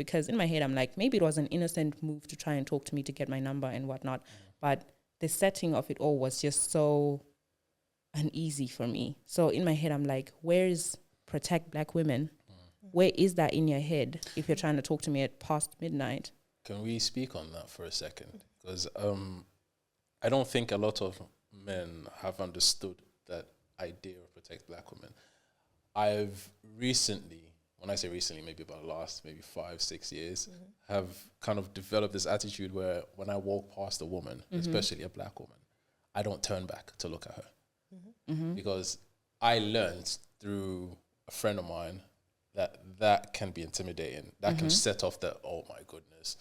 because in my head, I'm like, maybe it was an innocent move to try and talk to me to get my number and whatnot. But the setting of it all was just so uneasy for me. So in my head, I'm like, where is protect black women? Where is that in your head if you're trying to talk to me at past midnight? Can we speak on that for a second? Because I don't think a lot of men have understood that idea of protect black women. I've recently, when I say recently, maybe about the last maybe 5-6 years, have kind of developed this attitude where when I walk past a woman, especially a black woman, I don't turn back to look at her. Because I learned through a friend of mine that can be intimidating. That can set off the, oh my goodness,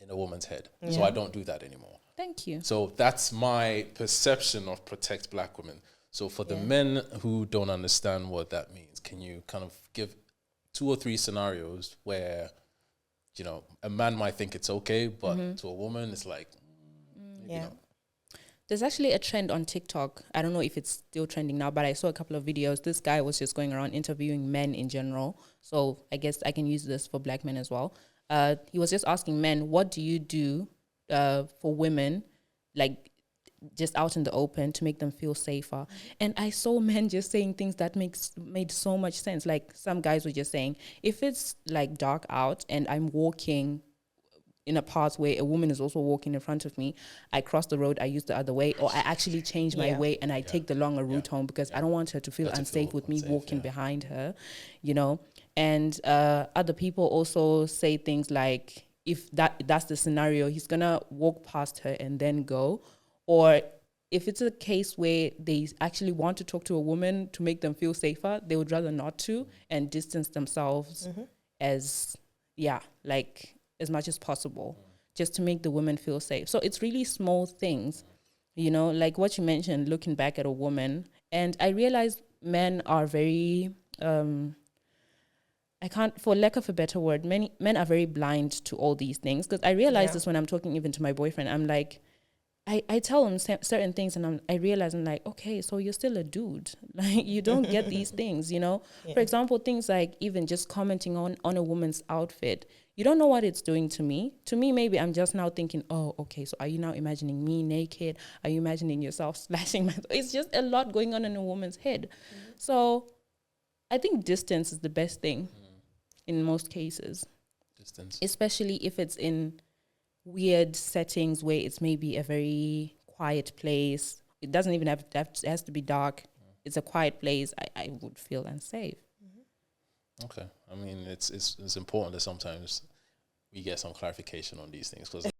in a woman's head. So I don't do that anymore. Thank you. So that's my perception of protect black women. So for the men who don't understand what that means, can you kind of give 2 or 3 scenarios where, you know, a man might think it's okay, but to a woman, it's like, you know. There's actually a trend on TikTok. I don't know if it's still trending now, but I saw a couple of videos. This guy was just going around interviewing men in general. So I guess I can use this for black men as well. He was just asking men, what do you do for women, like just out in the open to make them feel safer? And I saw men just saying things that made so much sense. Like some guys were just saying, if it's like dark out and I'm walking in a path where a woman is also walking in front of me, I cross the road, I use the other way, or I actually change my way and I take the longer route home because I don't want her to feel unsafe with me walking behind her, you know. And other people also say things like, if that's the scenario, he's gonna walk past her and then go. Or if it's a case where they actually want to talk to a woman to make them feel safer, they would rather not to and distance themselves as much as possible, just to make the woman feel safe. So it's really small things, you know, like what you mentioned, looking back at a woman. And I realized men are very, for lack of a better word, men are very blind to all these things. Because I realize this when I'm talking even to my boyfriend. I'm like, I tell him certain things and I realize I'm like, okay, so you're still a dude. Like, you don't get these things, you know? For example, things like even just commenting on a woman's outfit. You don't know what it's doing to me. To me, maybe I'm just now thinking, oh, okay, so are you now imagining me naked? Are you imagining yourself slashing my... It's just a lot going on in a woman's head. So I think distance is the best thing in most cases. Distance. Especially if it's in weird settings where it's maybe a very quiet place. It doesn't even have to, it has to be dark. It's a quiet place. I would feel unsafe. Okay. I mean, it's important that sometimes we get some clarification on these things, because